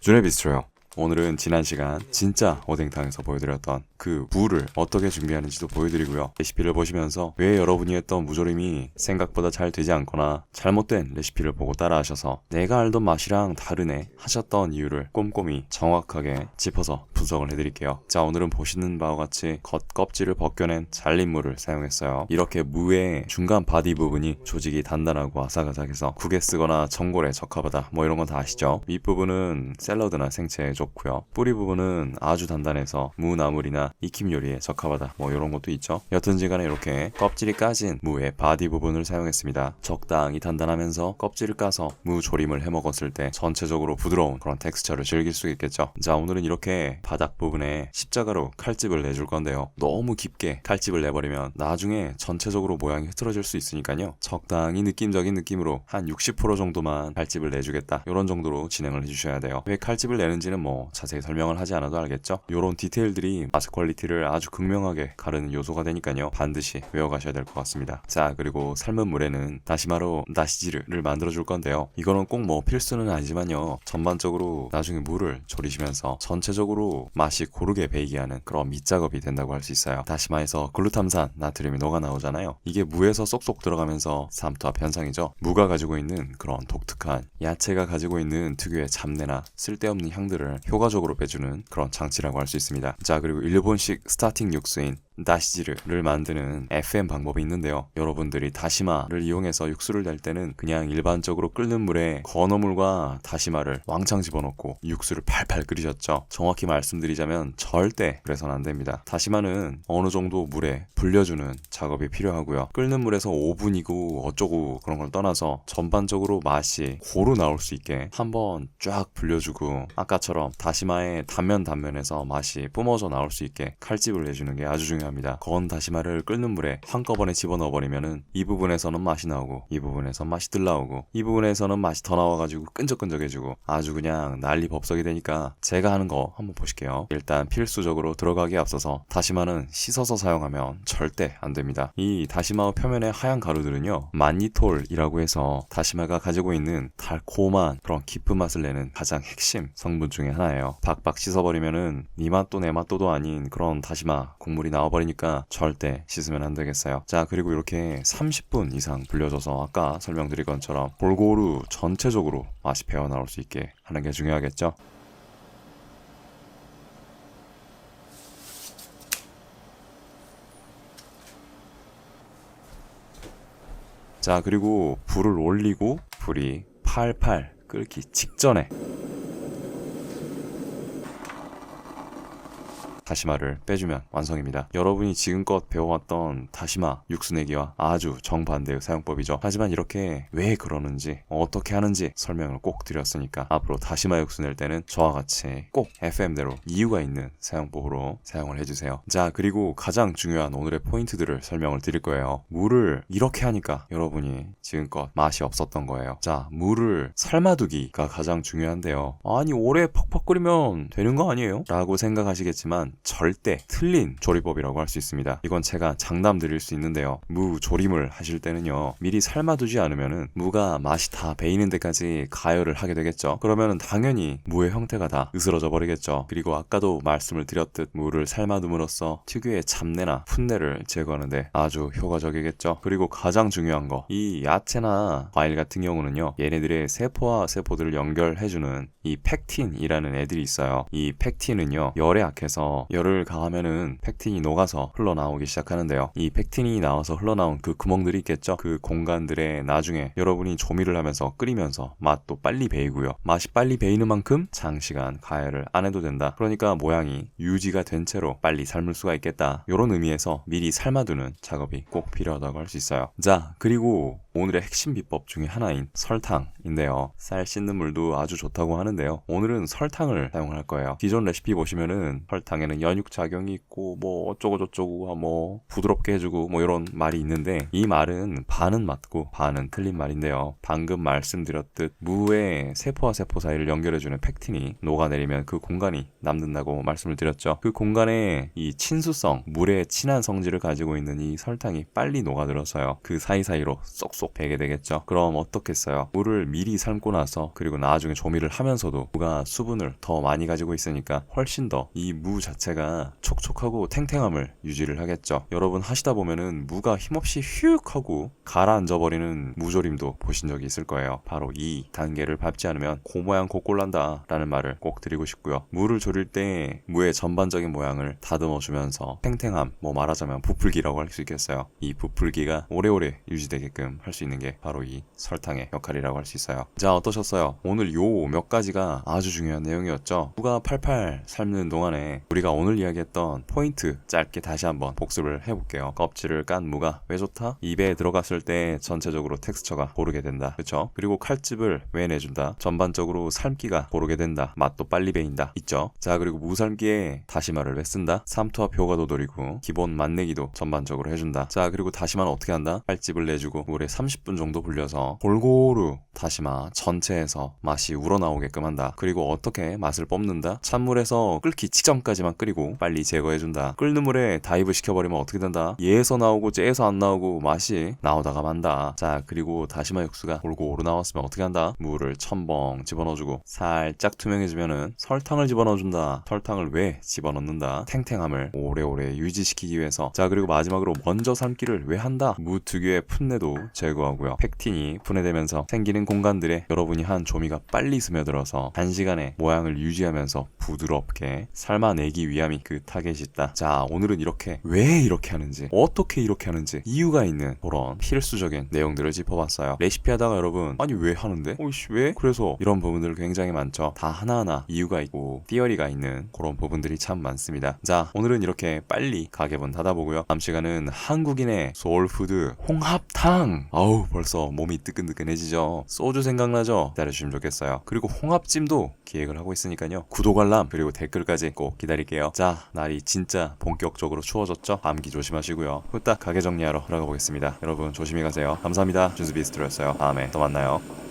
준의 비스트로요. 오늘은 지난 시간 진짜 오뎅탕에서 보여드렸던 그 무를 어떻게 준비하는지도 보여드리고요. 레시피를 보시면서 왜 여러분이 했던 무조림이 생각보다 잘 되지 않거나 잘못된 레시피를 보고 따라하셔서 내가 알던 맛이랑 다르네 하셨던 이유를 꼼꼼히 정확하게 짚어서 분석을 해드릴게요. 자, 오늘은 보시는 바와 같이 겉껍질을 벗겨낸 잘린 무를 사용했어요. 이렇게 무의 중간 바디 부분이 조직이 단단하고 아삭아삭해서 국에 쓰거나 전골에 적합하다 뭐 이런 건 다 아시죠? 윗부분은 샐러드나 생채에 좋고요. 뿌리 부분은 아주 단단해서 무 나물이나 익힘 요리에 적합하다 뭐 이런 것도 있죠. 여튼지 간에 이렇게 껍질이 까진 무의 바디 부분을 사용했습니다. 적당히 단단하면서 껍질을 까서 무 조림을 해 먹었을 때 전체적으로 부드러운 그런 텍스처를 즐길 수 있겠죠. 자, 오늘은 이렇게 바닥 부분에 십자가로 칼집을 내줄 건데요. 너무 깊게 칼집을 내버리면 나중에 전체적으로 모양이 흐트러질 수 있으니까요. 적당히 느낌적인 느낌으로 한 60% 정도만 칼집을 내주겠다 이런 정도로 진행을 해주셔야 돼요. 왜 칼집을 내는지는 뭐 자세히 설명을 하지 않아도 알겠죠. 이런 디테일들이 맛의 퀄리티를 아주 극명하게 가르는 요소가 되니까요. 반드시 외워가셔야 될 것 같습니다. 자, 그리고 삶은 물에는 다시마로 나시지를 만들어 줄 건데요. 이거는 꼭 뭐 필수는 아니지만요. 전반적으로 나중에 무를 졸이시면서 전체적으로 맛이 고르게 배이게 하는 그런 밑작업이 된다고 할 수 있어요. 다시마에서 글루탐산, 나트륨이 녹아 나오잖아요. 이게 무에서 쏙쏙 들어가면서 삼투압 현상이죠. 무가 가지고 있는 그런 독특한 야채가 가지고 있는 특유의 잡내나 쓸데없는 향들을 효과적으로 빼주는 그런 장치라고 할 수 있습니다. 자, 그리고 일본식 스타팅 육수인 다시지를 만드는 FM 방법이 있는데요. 여러분들이 다시마를 이용해서 육수를 낼 때는 그냥 일반적으로 끓는 물에 건어물과 다시마를 왕창 집어넣고 육수를 팔팔 끓이셨죠. 정확히 말씀드리자면 절대 그래서는 안 됩니다. 다시마는 어느 정도 물에 불려주는 작업이 필요하고요. 끓는 물에서 5분이고 어쩌고 그런 걸 떠나서 전반적으로 맛이 고루 나올 수 있게 한번 쫙 불려주고 아까처럼 다시마의 단면에서 맛이 뿜어져 나올 수 있게 칼집을 내주는 게 아주 중요합니다. 건 다시마를 끓는 물에 한꺼번에 집어넣어 버리면은 이 부분에서는 맛이 나오고 이 부분에서는 맛이 덜 나오고 이 부분에서는 맛이 더 나와가지고 끈적끈적해지고 아주 그냥 난리 법석이 되니까 제가 하는 거 한번 보실게요. 일단 필수적으로 들어가기에 앞서서 다시마는 씻어서 사용하면 절대 안 됩니다. 이 다시마 표면의 하얀 가루들은요, 만니톨이라고 해서 다시마가 가지고 있는 달콤한 그런 깊은 맛을 내는 가장 핵심 성분 중에 하나예요. 박박 씻어버리면은 니 맛도 내 맛도도 아닌 그런 다시마 국물이 나와버리니까 절대 씻으면 안 되겠어요. 자, 그리고 이렇게 30분 이상 불려줘서 아까 설명드린 것처럼 골고루 전체적으로 맛이 배어 나올 수 있게 하는 게 중요하겠죠. 자, 그리고 불을 올리고 불이 팔팔 끓기 직전에 다시마를 빼주면 완성입니다. 여러분이 지금껏 배워왔던 다시마 육수 내기와 아주 정반대의 사용법이죠. 하지만 이렇게 왜 그러는지 어떻게 하는지 설명을 꼭 드렸으니까 앞으로 다시마 육수 낼 때는 저와 같이 꼭 FM대로 이유가 있는 사용법으로 사용을 해주세요. 자, 그리고 가장 중요한 오늘의 포인트들을 설명을 드릴 거예요. 무를 이렇게 하니까 여러분이 지금껏 맛이 없었던 거예요. 자, 무를 삶아두기가 가장 중요한데요. 아니, 오래 팍팍 끓이면 되는 거 아니에요? 라고 생각하시겠지만 절대 틀린 조리법이라고 할 수 있습니다. 이건 제가 장담 드릴 수 있는데요. 무 조림을 하실 때는요, 미리 삶아두지 않으면은 무가 맛이 다 배이는 데까지 가열을 하게 되겠죠. 그러면은 당연히 무의 형태가 다 으스러져 버리겠죠. 그리고 아까도 말씀을 드렸듯 무를 삶아둠으로써 특유의 잡내나 풋내를 제거하는데 아주 효과적이겠죠. 그리고 가장 중요한 거, 이 야채나 과일 같은 경우는요, 얘네들의 세포와 세포들을 연결해주는 이 팩틴이라는 애들이 있어요. 이 팩틴은요, 열에 약해서 열을 가하면은 팩틴이 녹아서 흘러나오기 시작하는데요. 이 팩틴이 나와서 흘러나온 그 구멍들이 있겠죠. 그 공간들에 나중에 여러분이 조미를 하면서 끓이면서 맛도 빨리 배이고요. 맛이 빨리 배이는 만큼 장시간 가열을 안 해도 된다. 그러니까 모양이 유지가 된 채로 빨리 삶을 수가 있겠다. 이런 의미에서 미리 삶아두는 작업이 꼭 필요하다고 할 수 있어요. 자, 그리고 오늘의 핵심 비법 중에 하나인 설탕인데요. 쌀 씻는 물도 아주 좋다고 하는데요. 오늘은 설탕을 사용할 거예요. 기존 레시피 보시면은 설탕에는 무에는 연육작용이 있고 뭐 어쩌고 저쩌고 뭐 부드럽게 해주고 뭐 이런 말이 있는데, 이 말은 반은 맞고 반은 틀린 말인데요. 방금 말씀드렸듯 무의 세포와 세포 사이를 연결해주는 팩틴이 녹아내리면 그 공간이 남는다고 말씀을 드렸죠. 그 공간에 이 친수성, 물의 친한 성질을 가지고 있는 이 설탕이 빨리 녹아들어서요, 그 사이사이로 쏙쏙 배게 되겠죠. 그럼 어떻겠어요? 물을 미리 삶고 나서 그리고 나중에 조미를 하면서도 무가 수분을 더 많이 가지고 있으니까 훨씬 더 이 무 자체가 촉촉하고 탱탱함을 유지를 하겠죠. 여러분 하시다 보면은 무가 힘없이 휙 하고 가라앉아버리는 무조림도 보신 적이 있을 거예요. 바로 이 단계를 밟지 않으면 고 모양 곧골난다 라는 말을 꼭 드리고 싶고요. 무를 졸일 때 무의 전반적인 모양을 다듬어 주면서 탱탱함, 뭐 말하자면 부풀기라고 할 수 있겠어요. 이 부풀기가 오래오래 유지되게끔 할 수 있는 게 바로 이 설탕의 역할이라고 할 수 있어요. 자, 어떠셨어요? 오늘 요 몇 가지가 아주 중요한 내용이었죠. 무가 팔팔 삶는 동안에 우리가 오늘 이야기했던 포인트 짧게 다시 한번 복습을 해볼게요. 껍질을 깐 무가 왜 좋다? 입에 들어갔을 때 전체적으로 텍스처가 고르게 된다. 그쵸? 그리고 칼집을 왜 내준다? 전반적으로 삶기가 고르게 된다. 맛도 빨리 배인다. 있죠? 자, 그리고 무삶기에 다시마를 왜 쓴다? 삼투압 효과도 노리고 기본 맛내기도 전반적으로 해준다. 자, 그리고 다시마는 어떻게 한다? 칼집을 내주고 물에 30분 정도 불려서 골고루 다시마 전체에서 맛이 우러나오게끔 한다. 그리고 어떻게 맛을 뽑는다? 찬물에서 끓기 직전까지만 끓이고 빨리 제거해준다. 끓는 물에 다이브 시켜버리면 어떻게 된다? 얘에서 나오고 쟤에서 안 나오고 맛이 나오다가 만다. 자, 그리고 다시마 육수가 골고루 나왔으면 어떻게 한다? 물을 첨벙 집어넣어주고 살짝 투명해지면은 설탕을 집어넣어준다. 설탕을 왜 집어넣는다? 탱탱함을 오래오래 유지시키기 위해서. 자, 그리고 마지막으로 먼저 삶기를 왜 한다? 무 특유의 풋내도 제거하고요. 팩틴이 분해되면서 생기는 공간들에 여러분이 한 조미가 빨리 스며들어서 단시간에 모양을 유지하면서 부드럽게 삶아내기 위함이 그 타겟이 있다. 자, 오늘은 이렇게 왜 이렇게 하는지, 어떻게 이렇게 하는지 이유가 있는 그런 필수적인 내용들을 짚어봤어요. 레시피 하다가 여러분 아니 왜 하는데? 오이씨 왜? 그래서 이런 부분들 굉장히 많죠. 다 하나하나 이유가 있고 티어리가 있는 그런 부분들이 참 많습니다. 자, 오늘은 이렇게 빨리 가계분 닫아보고요. 다음 시간은 한국인의 소울푸드 홍합탕. 아우 벌써 몸이 뜨끈뜨끈해지죠. 소주 생각나죠? 기다려주시면 좋겠어요. 그리고 홍합찜도 기획을 하고 있으니까요. 구독 알람 그리고 댓글까지 꼭 기다릴게요. 자, 날이 진짜 본격적으로 추워졌죠? 감기 조심하시고요. 후딱 가게 정리하러 들어가 보겠습니다. 여러분 조심히 가세요. 감사합니다. 준수비스트로였어요. 다음에 또 만나요.